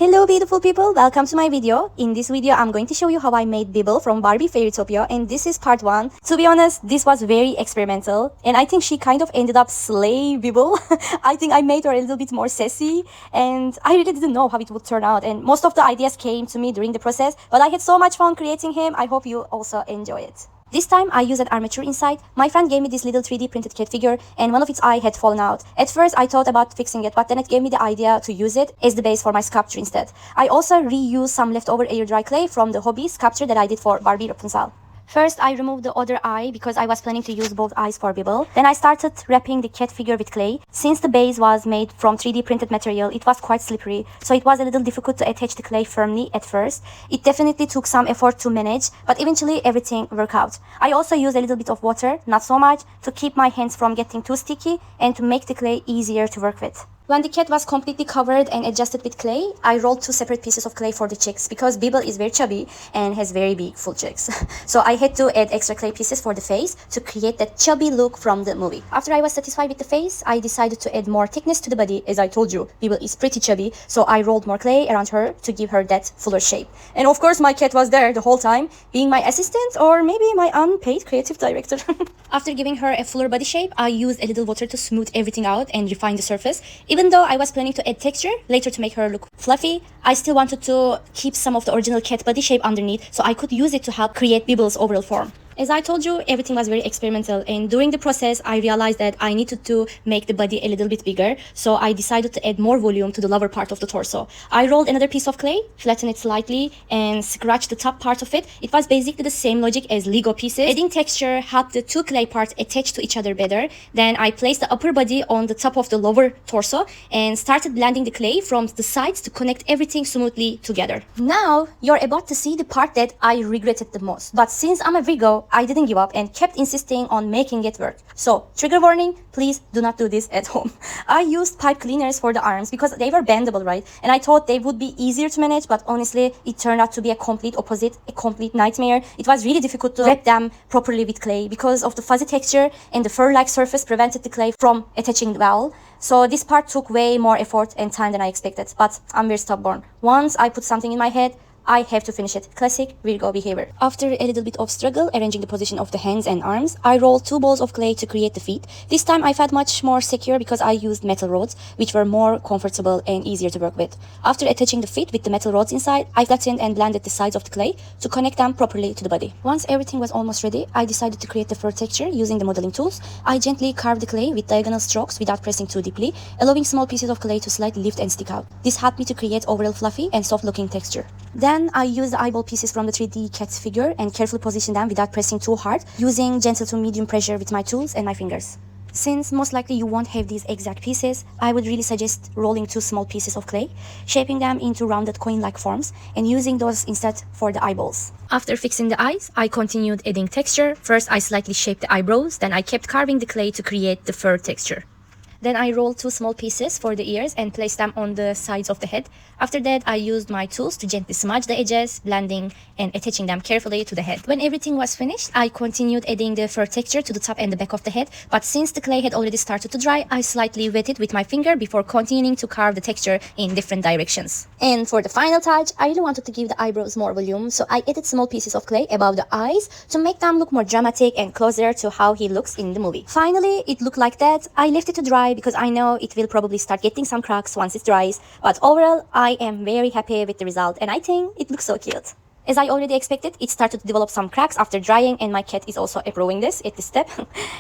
Hello beautiful people, welcome to my video. In this video, I'm going to show you how I made Bibble from Barbie Fairytopia, and this is part 1. To be honest, this was very experimental and I think she kind of ended up slay Bibble. I think I made her a little bit more sassy and I really didn't know how it would turn out, and most of the ideas came to me during the process, but I had so much fun creating him. I hope you also enjoy it. This time I used an armature inside. My friend gave me this little 3D printed cat figure and one of its eye had fallen out. At first I thought about fixing it, but then it gave me the idea to use it as the base for my sculpture instead. I also reused some leftover air dry clay from the hobby sculpture that I did for Barbie Rapunzel. First, I removed the other eye because I was planning to use both eyes for Bibble. Then I started wrapping the cat figure with clay. Since the base was made from 3D printed material, it was quite slippery, so it was a little difficult to attach the clay firmly at first. It definitely took some effort to manage, but eventually everything worked out. I also used a little bit of water, not so much, to keep my hands from getting too sticky and to make the clay easier to work with. When the cat was completely covered and adjusted with clay, I rolled 2 separate pieces of clay for the cheeks because Bibble is very chubby and has very big full cheeks. So I had to add extra clay pieces for the face to create that chubby look from the movie. After I was satisfied with the face, I decided to add more thickness to the body. As I told you, Bibble is pretty chubby, so I rolled more clay around her to give her that fuller shape. And of course my cat was there the whole time, being my assistant or maybe my unpaid creative director. After giving her a fuller body shape, I used a little water to smooth everything out and refine the surface. Even though I was planning to add texture later to make her look fluffy, I still wanted to keep some of the original cat body shape underneath so I could use it to help create Bibble's overall form. As I told you, everything was very experimental, and during the process I realized that I needed to make the body a little bit bigger, so I decided to add more volume to the lower part of the torso. I rolled another piece of clay, flattened it slightly, and scratched the top part of it. It was basically the same logic as Lego pieces. Adding texture helped the 2 clay parts attach to each other better. Then I placed the upper body on the top of the lower torso and started blending the clay from the sides to connect everything smoothly together. Now you're about to see the part that I regretted the most, but since I'm a Virgo, I didn't give up and kept insisting on making it work. So, trigger warning, please do not do this at home. I used pipe cleaners for the arms because they were bendable, right? And I thought they would be easier to manage, but honestly, it turned out to be a complete opposite, a complete nightmare. It was really difficult to wrap them properly with clay because of the fuzzy texture, and the fur-like surface prevented the clay from attaching well. So this part took way more effort and time than I expected, but I'm very stubborn. Once I put something in my head, I have to finish it. Classic Virgo behavior. After a little bit of struggle arranging the position of the hands and arms, I rolled 2 balls of clay to create the feet. This time I felt much more secure because I used metal rods, which were more comfortable and easier to work with. After attaching the feet with the metal rods inside, I flattened and blended the sides of the clay to connect them properly to the body. Once everything was almost ready, I decided to create the fur texture using the modeling tools. I gently carved the clay with diagonal strokes without pressing too deeply, allowing small pieces of clay to slightly lift and stick out. This helped me to create overall fluffy and soft looking texture. Then I used the eyeball pieces from the 3D cat figure and carefully positioned them without pressing too hard, using gentle to medium pressure with my tools and my fingers. Since most likely you won't have these exact pieces, I would really suggest rolling 2 small pieces of clay, shaping them into rounded coin-like forms, and using those instead for the eyeballs. After fixing the eyes, I continued adding texture. First I slightly shaped the eyebrows, then I kept carving the clay to create the fur texture. Then I rolled 2 small pieces for the ears and placed them on the sides of the head. After that, I used my tools to gently smudge the edges, blending and attaching them carefully to the head. When everything was finished, I continued adding the fur texture to the top and the back of the head, but since the clay had already started to dry, I slightly wet it with my finger before continuing to carve the texture in different directions. And for the final touch, I really wanted to give the eyebrows more volume, so I added small pieces of clay above the eyes to make them look more dramatic and closer to how he looks in the movie. Finally, it looked like that. I left it to dry because I know it will probably start getting some cracks once it dries, but overall I am very happy with the result and I think it looks so cute. As I already expected, it started to develop some cracks after drying, and my cat is also approving this at this step.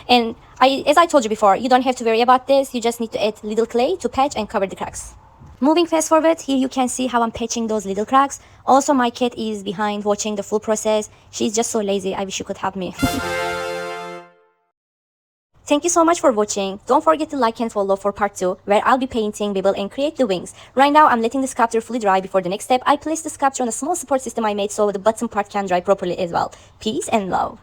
And as I told you before, you don't have to worry about this, you just need to add little clay to patch and cover the cracks. Moving fast forward, here you can see how I'm patching those little cracks. Also my cat is behind watching the full process. She's just so lazy, I wish you could help me. Thank you so much for watching. Don't forget to like and follow for part 2, where I'll be painting Bibble and create the wings. Right now, I'm letting the sculpture fully dry before the next step. I place the sculpture on a small support system I made so the bottom part can dry properly as well. Peace and love.